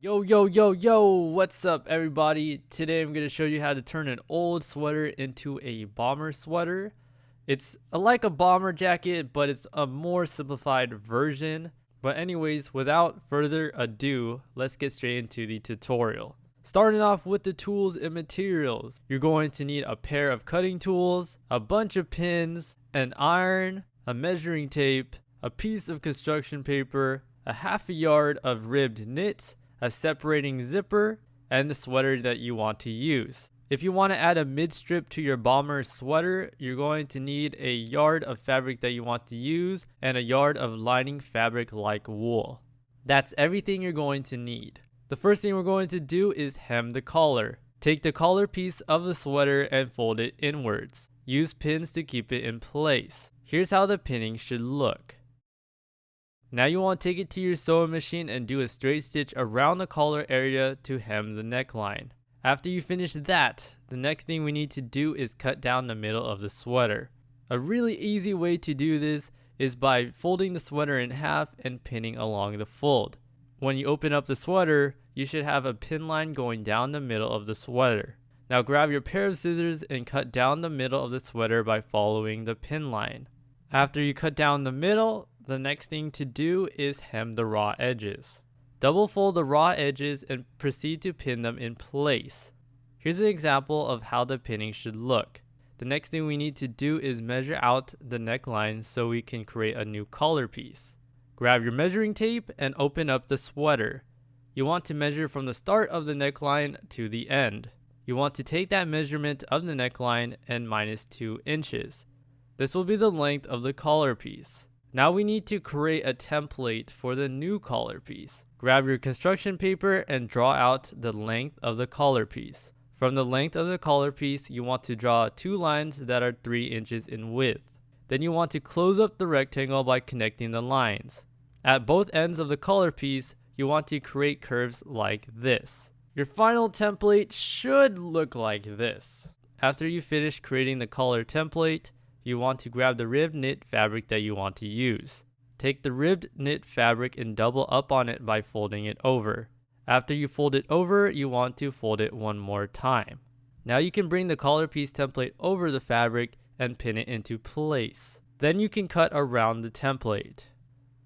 Yo, what's up everybody? Today I'm going to show you how to turn an old sweater into a bomber sweater. It's like a bomber jacket, but it's a more simplified version. But anyways, without further ado, let's get straight into the tutorial. Starting off with the tools and materials, you're going to need a pair of cutting tools, a bunch of pins, an iron, a measuring tape, a piece of construction paper, a half a yard of ribbed knit, a separating zipper, and the sweater that you want to use. If you want to add a mid-strip to your bomber sweater, you're going to need a yard of fabric that you want to use and a yard of lining fabric like wool. That's everything you're going to need. The first thing we're going to do is hem the collar. Take the collar piece of the sweater and fold it inwards. Use pins to keep it in place. Here's how the pinning should look. Now you want to take it to your sewing machine and do a straight stitch around the collar area to hem the neckline. After you finish that, the next thing we need to do is cut down the middle of the sweater. A really easy way to do this is by folding the sweater in half and pinning along the fold. When you open up the sweater, you should have a pin line going down the middle of the sweater. Now grab your pair of scissors and cut down the middle of the sweater by following the pin line. After you cut down the middle, the next thing to do is hem the raw edges. Double fold the raw edges and proceed to pin them in place. Here's an example of how the pinning should look. The next thing we need to do is measure out the neckline so we can create a new collar piece. Grab your measuring tape and open up the sweater. You want to measure from the start of the neckline to the end. You want to take that measurement of the neckline and minus 2 inches. This will be the length of the collar piece. Now we need to create a template for the new collar piece. Grab your construction paper and draw out the length of the collar piece. From the length of the collar piece, you want to draw 2 lines that are 3 inches in width. Then you want to close up the rectangle by connecting the lines. At both ends of the collar piece, you want to create curves like this. Your final template should look like this. After you finish creating the collar template, you want to grab the ribbed knit fabric that you want to use. Take the ribbed knit fabric and double up on it by folding it over. After you fold it over, you want to fold it one more time. Now you can bring the collar piece template over the fabric and pin it into place. Then you can cut around the template.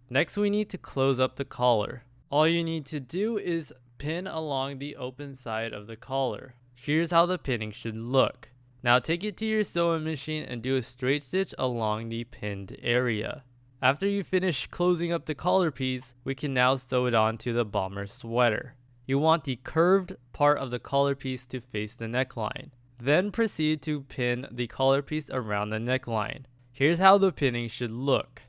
Next we need to close up the collar. All you need to do is pin along the open side of the collar. Here's how the pinning should look. Now take it to your sewing machine and do a straight stitch along the pinned area. After you finish closing up the collar piece, we can now sew it onto the bomber sweater. You want the curved part of the collar piece to face the neckline. Then proceed to pin the collar piece around the neckline. Here's how the pinning should look.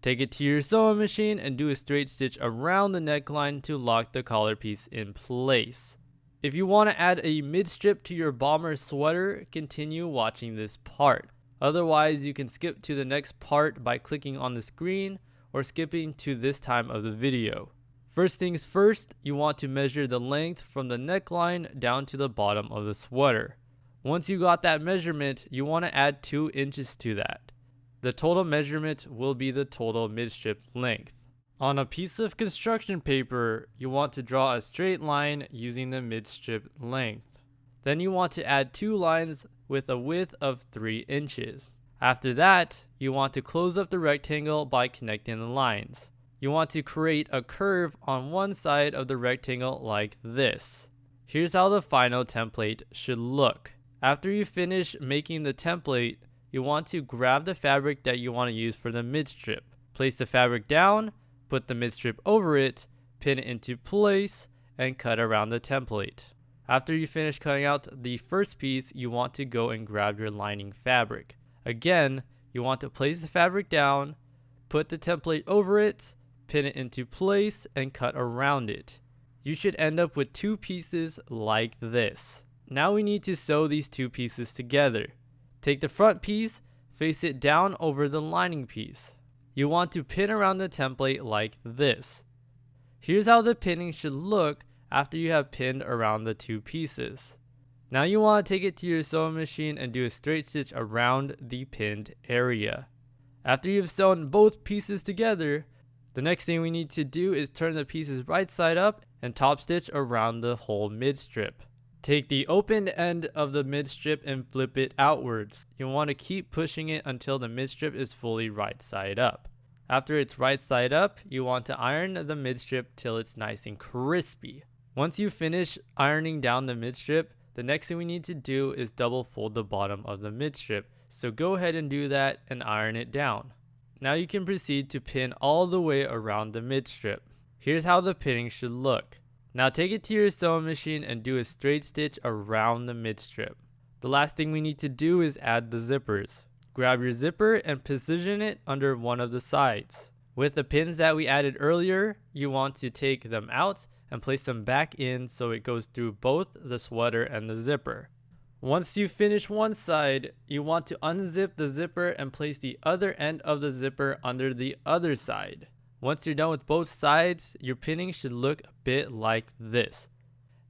Take it to your sewing machine and do a straight stitch around the neckline to lock the collar piece in place. If you want to add a mid-strip to your bomber sweater, continue watching this part. Otherwise, you can skip to the next part by clicking on the screen or skipping to this time of the video. First things first, you want to measure the length from the neckline down to the bottom of the sweater. Once you got that measurement, you want to add 2 inches to that. The total measurement will be the total mid-strip length. On a piece of construction paper, you want to draw a straight line using the mid-strip length. Then you want to add 2 lines with a width of 3 inches. After that, you want to close up the rectangle by connecting the lines. You want to create a curve on one side of the rectangle like this. Here's how the final template should look. After you finish making the template, you want to grab the fabric that you want to use for the mid-strip. Place the fabric down, put the mid-strip over it, pin it into place, and cut around the template. After you finish cutting out the first piece, you want to go and grab your lining fabric. Again, you want to place the fabric down, put the template over it, pin it into place, and cut around it. You should end up with 2 pieces like this. Now we need to sew these 2 pieces together. Take the front piece, face it down over the lining piece. You want to pin around the template like this. Here's how the pinning should look after you have pinned around the 2 pieces. Now you want to take it to your sewing machine and do a straight stitch around the pinned area. After you've sewn both pieces together, the next thing we need to do is turn the pieces right side up and top stitch around the whole mid strip. Take the open end of the mid strip and flip it outwards. You'll want to keep pushing it until the mid strip is fully right side up. After it's right side up, you want to iron the mid strip till it's nice and crispy. Once you finish ironing down the mid strip, the next thing we need to do is double fold the bottom of the mid strip. So go ahead and do that and iron it down. Now you can proceed to pin all the way around the mid strip. Here's how the pinning should look. Now take it to your sewing machine and do a straight stitch around the mid strip. The last thing we need to do is add the zippers. Grab your zipper and position it under one of the sides. With the pins that we added earlier, you want to take them out and place them back in so it goes through both the sweater and the zipper. Once you finish one side, you want to unzip the zipper and place the other end of the zipper under the other side. Once you're done with both sides, your pinning should look a bit like this.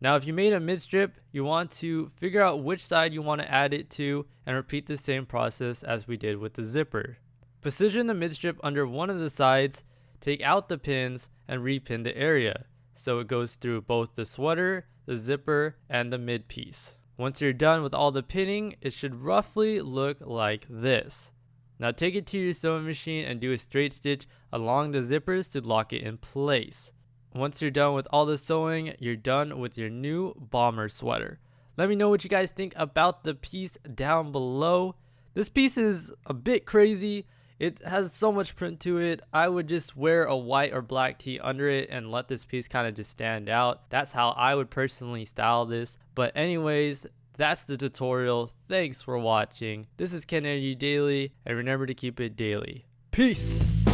Now if you made a mid strip, you want to figure out which side you want to add it to and repeat the same process as we did with the zipper. Position the mid strip under one of the sides, take out the pins, and repin the area so it goes through both the sweater, the zipper, and the mid piece. Once you're done with all the pinning, it should roughly look like this. Now take it to your sewing machine and do a straight stitch along the zippers to lock it in place. Once you're done with all the sewing, you're done with your new bomber sweater. Let me know what you guys think about the piece down below. This piece is a bit crazy. It has so much print to it. I would just wear a white or black tee under it and let this piece kind of just stand out. That's how I would personally style this. But anyways, that's the tutorial. Thanks for watching. This is KAD Daily, and remember to keep it daily. Peace!